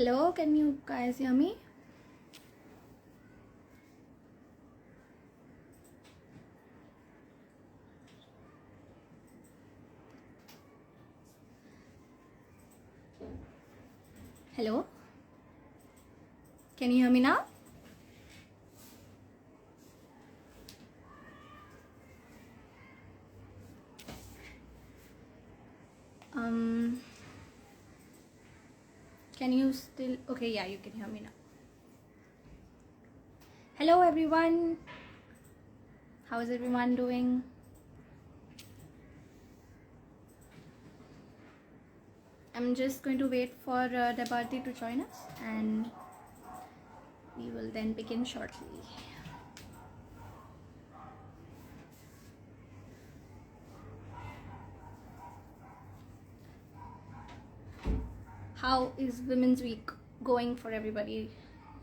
Hello, can you guys hear me? Hello? Can you hear me now? Can you still... Okay, yeah, you can hear me now. Hello, everyone. How is everyone doing? I'm just going to wait for Deb Arti to join us, and we will then begin shortly. How is Women's Week going for everybody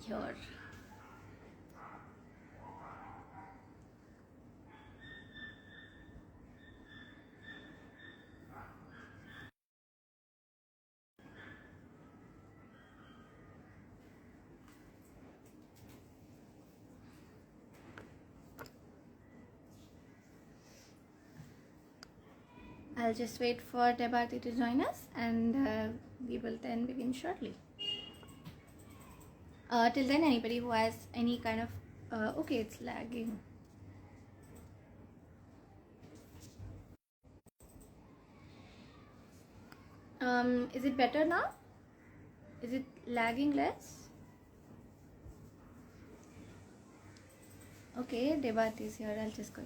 here? I'll just wait for Deb Arti to join us, and we will then begin shortly. Till then, anybody who has any kind of... okay, it's lagging. Is it better now? Is it lagging less? Okay, Deb Arti is here. I'll just go.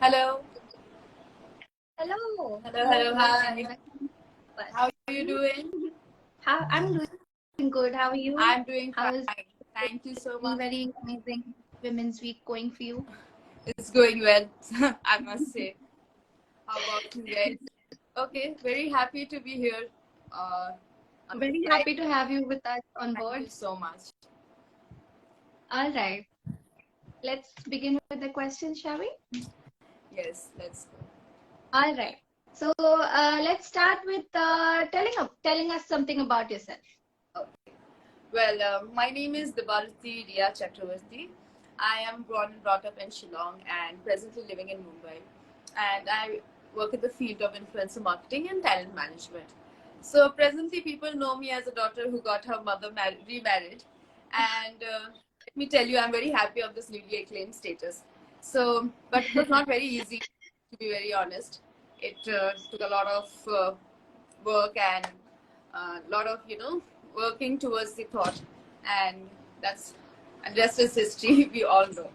Hello. Hello. Hello. Hi. How are you doing? I'm doing good. How are you? I'm doing How fine. is Thank you so much. very amazing Women's Week going for you? It's going well, I must say. How about you guys? Okay, very happy to be here. Very happy to have you with us on Thank board. you so much. All right. Let's begin with the questions, shall we? Yes, let's go. All right. So let's start with telling us something about yourself. Okay. Well, my name is Deb Arti Ria Chakravorty. I am born and brought up in Shillong and presently living in Mumbai. And I work in the field of influencer marketing and talent management. So presently, people know me as a daughter who got her mother remarried. And let me tell you, I'm very happy of this newly acclaimed status. So, but it was not very easy, to be very honest. It took a lot of work and a lot of, working towards the thought. And and rest is history, we all know.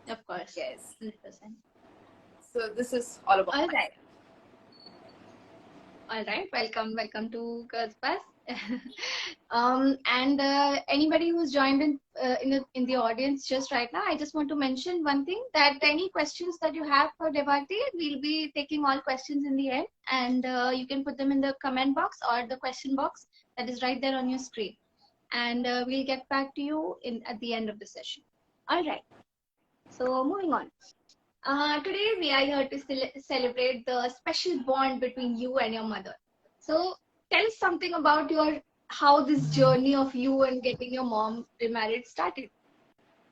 Of course. Yes. 100%. So this is all about All right. All right. Welcome to Girls Bus. And anybody who's joined in the audience just right now, I just want to mention one thing, that any questions that you have for Deb Arti, we'll be taking all questions in the end, and you can put them in the comment box or the question box that is right there on your screen, and we'll get back to you at the end of the session. All right. So moving on. Today we are here to celebrate the special bond between you and your mother. So tell us something about how this journey of you and getting your mom remarried started.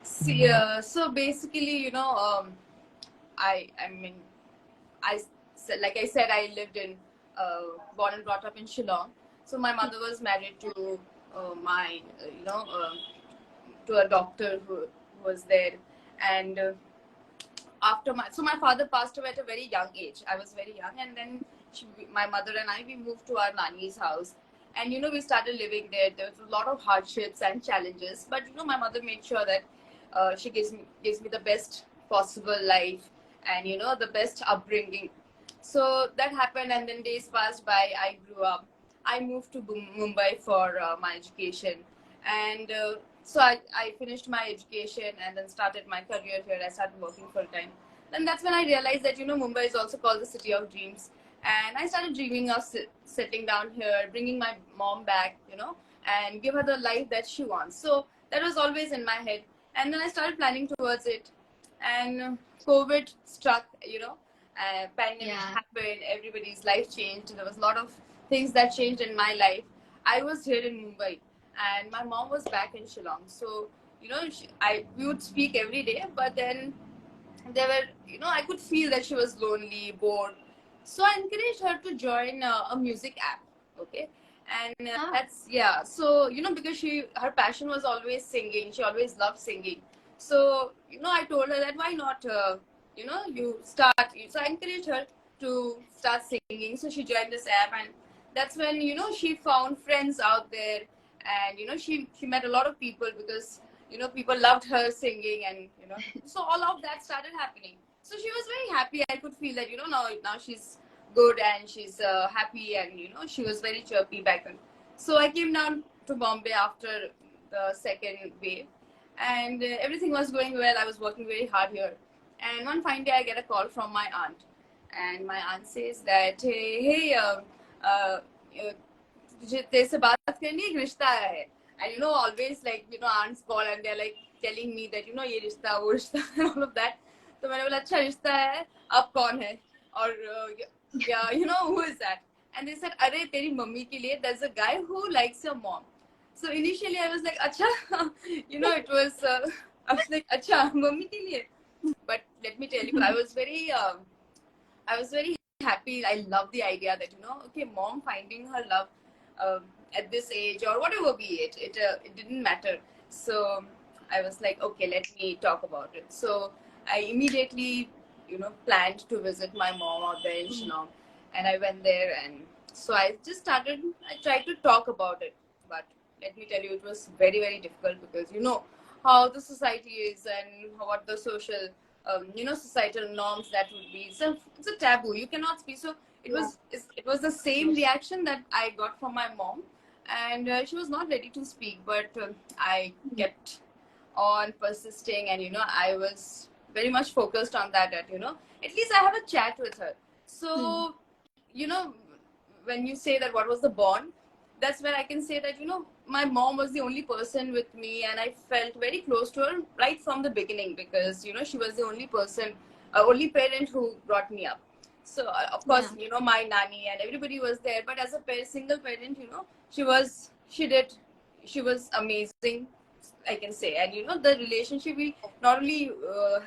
See, so basically, I mean, like I said, I lived born and brought up in Shillong. So my mother was married to to a doctor who was there, and my father passed away at a very young age. I was very young, and then my mother and we moved to our nanny's house, and we started living there. There was a lot of hardships and challenges, but my mother made sure that she gives me the best possible life, and the best upbringing. So that happened, and then days passed by. I grew up. I moved to Mumbai for my education, and so I finished my education and then started my career here. I started working full time. Then that's when I realized that Mumbai is also called the city of dreams, and I started dreaming of settling down here, bringing my mom back, and give her the life that she wants. So that was always in my head. And then I started planning towards it, and COVID struck, pandemic Yeah. happened, everybody's life changed. There was a lot of things that changed in my life. I was here in Mumbai, and my mom was back in Shillong. So, we would speak every day, but then there were, I could feel that she was lonely, bored. So I encouraged her to join a music app. Okay. And Ah. that's, yeah. So, because her passion was always singing, she always loved singing. So, I told her that why not, you start. So I encouraged her to start singing. So she joined this app, and that's when, she found friends out there. And, she met a lot of people because people loved her singing, and so all of that started happening. So she was very happy. I could feel that now she's good, and she's happy, and she was very chirpy back then. So I came down to Bombay after the second wave, and everything was going well. I was working very hard here, and one fine day I get a call from my aunt, and my aunt says that, hey, uh, uh, तुझे तेरे से बात करनी है, एक रिश्ता है. And always, like, aunts call and they're like telling me that, ये रिश्ता वो रिश्ता and all of that. तो मैंने बोला अच्छा रिश्ता है, अब कौन है, और yeah, who is that? And they said, अरे तेरी मम्मी के लिए, there's a guy who likes your mom. So initially I was like अच्छा, it was I was like अच्छा मम्मी के लिए. But let me tell you, I was very happy. I love the idea that, okay, mom finding her love um, at this age, or whatever be it, it didn't matter. So I was like, okay, let me talk about it. So I immediately, planned to visit my mom out there in Shillong, and I went there, and so I tried to talk about it, but let me tell you, it was very, very difficult because how the society is, and what the social societal norms that would be. So it's a taboo. You cannot speak. So it was the same reaction that I got from my mom, and she was not ready to speak. But I kept on persisting, and I was very much focused on that. That at least I have a chat with her. So you know when you say that what was the bond, that's where I can say that my mom was the only person with me, and I felt very close to her right from the beginning because she was the only person, only parent who brought me up. So of course, my nanny and everybody was there, but as a single parent, she was amazing, I can say. And the relationship, we not only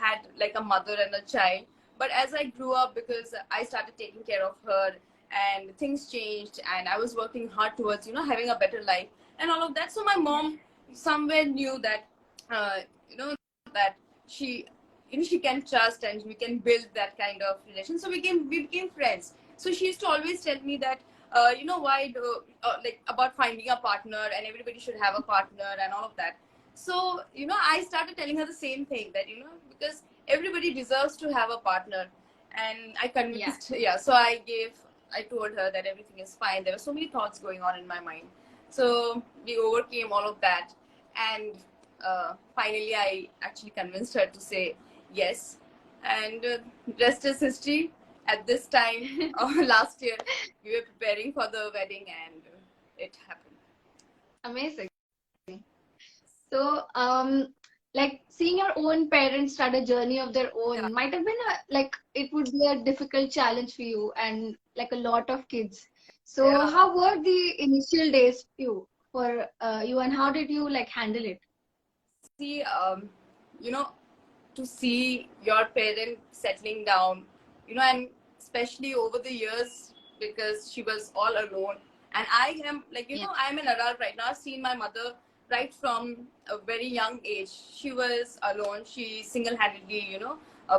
had like a mother and a child, but as I grew up, because I started taking care of her, and things changed, and I was working hard towards having a better life and all of that. So my mom somewhere knew that uh, you know that she she can trust, and we can build that kind of relation. So we became friends. So she used to always tell me that why do, like about finding a partner, and everybody should have a partner and all of that. So I started telling her the same thing, that because everybody deserves to have a partner. And I convinced, yeah. So I told her that everything is fine. There were so many thoughts going on in my mind. So we overcame all of that. And finally, I actually convinced her to say yes. And rest is history. At this time, last year, we were preparing for the wedding, and it happened. Amazing. So, like seeing your own parents start a journey of their Yeah. own might have been like it would be a difficult challenge for you and like a lot of kids. So, Yeah. how were the initial days for you, and how did you like handle it? See, you know, to see your parent settling down, and especially over the years, because she was all alone. And I am, like, Yeah. I'm an adult right now. I've seen my mother right from a very young age. She was alone. She single-handedly,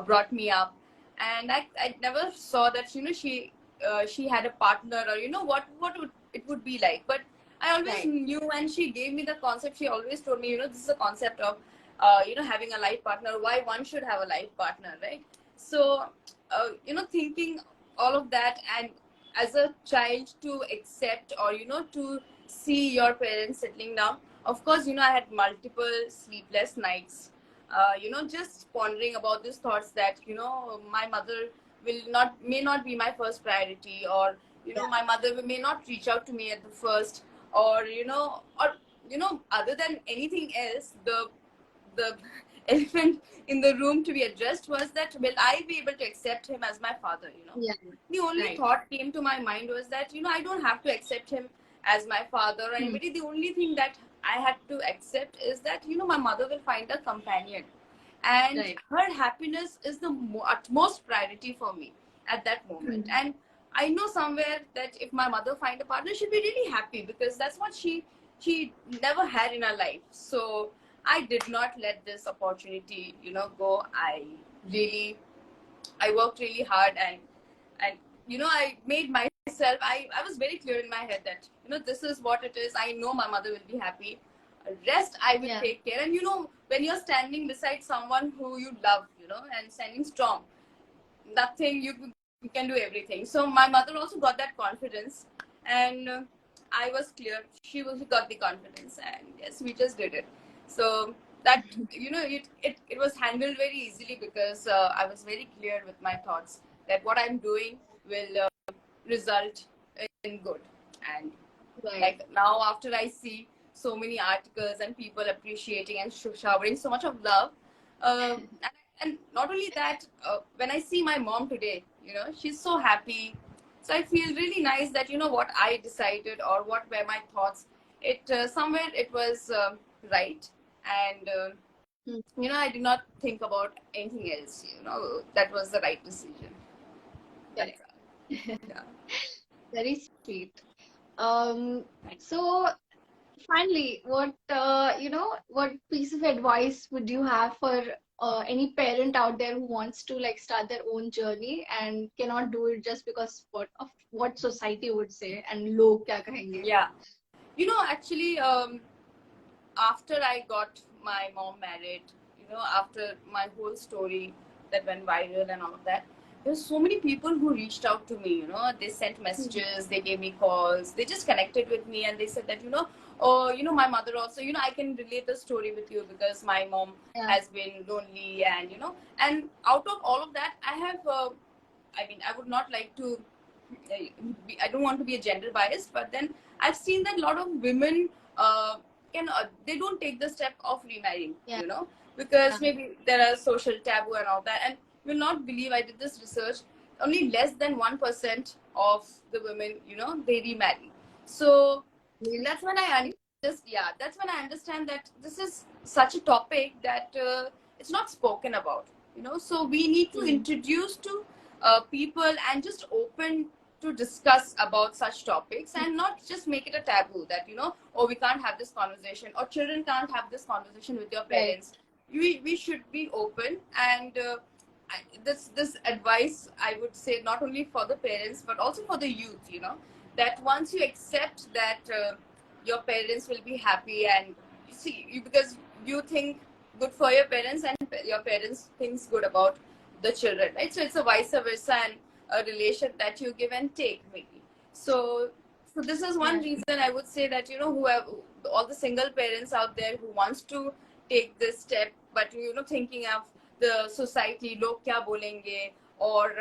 brought me up. And I never saw that, she had a partner, or, what would it would be like. But I always Right. knew, and she gave me the concept. She always told me, this is a concept of having a life partner, why one should have a life partner, right? So thinking all of that, and as a child to accept, or to see your parents settling down, of course, I had multiple sleepless nights, just pondering about these thoughts that my mother may not be my first priority, or my mother may not reach out to me at the first, or other than anything else, the elephant in the room to be addressed was that, will I be able to accept him as my father? Yeah. The only thought came to my mind was that, I don't have to accept him as my father or anybody. The only thing that I had to accept is that, my mother will find a companion, and her happiness is the utmost priority for me at that moment. And I know somewhere that if my mother find a partner, she'll be really happy, because that's what she never had in her life. So I did not let this opportunity, go. I worked really hard, and I made myself, I was very clear in my head that, this is what it is. I know my mother will be happy. Rest I will take care. And when you're standing beside someone who you love, and standing strong, nothing, you can do everything. So my mother also got that confidence, and I was clear. She got the confidence, and yes, we just did it. So that, it was handled very easily, because I was very clear with my thoughts that what I'm doing will result in good. And like now, after I see so many articles and people appreciating and showering so much of love, and not only that, when I see my mom today, she's so happy. So I feel really nice that, what I decided or what were my thoughts, it somewhere it was right. And I did not think about anything else. That was the right decision. Correct. Yeah. Very sweet. So finally, what piece of advice would you have for any parent out there who wants to like start their own journey and cannot do it just because of what society would say and log kya kahenge? Yeah. Actually, after I got my mom married, after my whole story that went viral and all of that, there's so many people who reached out to me. They sent messages, they gave me calls, they just connected with me, and they said that, oh, my mother also, I can relate the story with you, because my mom has been lonely, and and out of all of that, I have, I would not like to, I don't want to be a gender biased, but then I've seen that a lot of women they don't take the step of remarrying, because maybe there are social taboo and all that. And you will not believe, I did this research, only less than 1% of the women, they remarry. So that's when that's when I understand that this is such a topic that it's not spoken about, so we need to introduce to people and just open to discuss about such topics, and not just make it a taboo that, oh, we can't have this conversation, or children can't have this conversation with your parents. We should be open. And this advice, I would say, not only for the parents but also for the youth, that once you accept that your parents will be happy, and because you think good for your parents, and your parents thinks good about the children, right? So it's a vice versa, and a relation that you give and take, maybe. So this is one reason I would say that, who have all the single parents out there who wants to take this step, but thinking of the society, log kya bolenge, or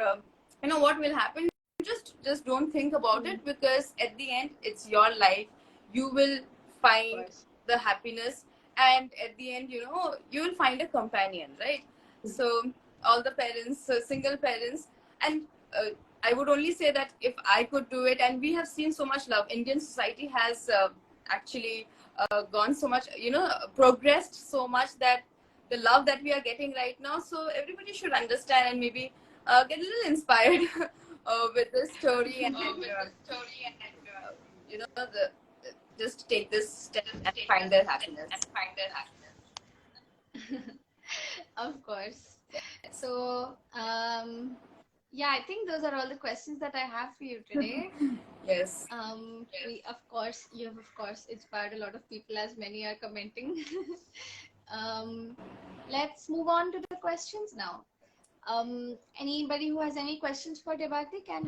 what will happen. Just don't think about it, because at the end it's your life. You will find the happiness, and at the end, you will find a companion, right? So all the parents, single parents, and I would only say that if I could do it, and we have seen so much love. Indian society has actually gone so much, progressed so much, that the love that we are getting right now. So everybody should understand, and maybe get a little inspired with this story, and just take this step and find their happiness. Of course. So, yeah, I think those are all the questions that I have for you today. Yes. You have of course inspired a lot of people, as many are commenting. Let's move on to the questions now. Anybody who has any questions for Deb Arti can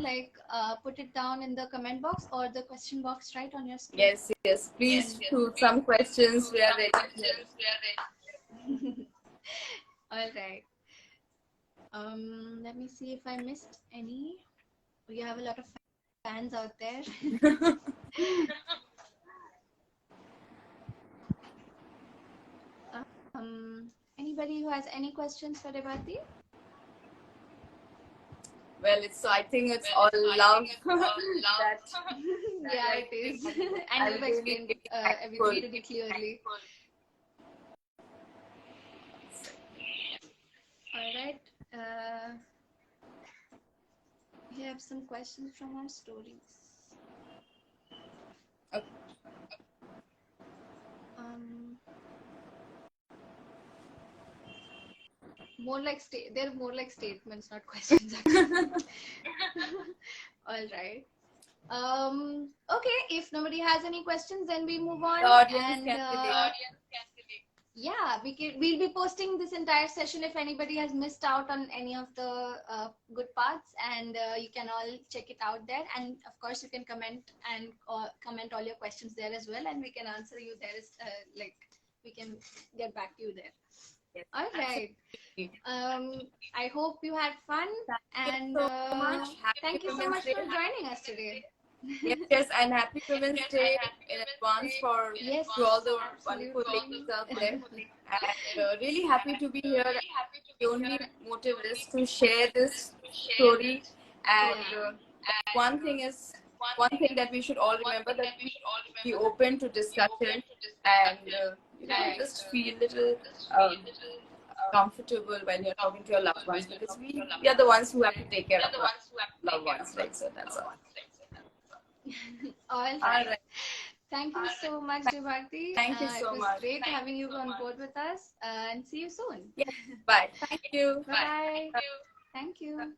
put it down in the comment box or the question box right on your screen. Yes. Please shoot some questions. We are ready. All right. Let me see if I missed any. We have a lot of fans out there. anybody who has any questions for Deb Arti? Well, I think it's all love that. Yeah, it is. And I'm you've really, explained really everything thankful. pretty clearly. All right. We have some questions from our stories. Okay. They're more like statements, not questions. All right. Okay, if nobody has any questions, then we move on. The audience and can relate. yeah, we'll be posting this entire session if anybody has missed out on any of the good parts, and you can all check it out there. And of course, you can comment and comment all your questions there as well, and we can answer you there. We can get back to you there. Yes, all right. absolutely. I hope you had fun, and thank you so much for joining us today. Yes, and happy Women's Day in advance to all the wonderful ladies out there. And really happy to be here. The only motive is to share this story. And one thing that we should all remember, that we be open to discussion, and just feel a little comfortable when you're talking to your loved ones, because we are the ones who have to take care of our loved ones, right? So that's all. All right. Thank you so much, Deb Arti. Thank you so much. It was great having you on board with us, and see you soon. Yes. Bye. Thank you. Bye. Thank you.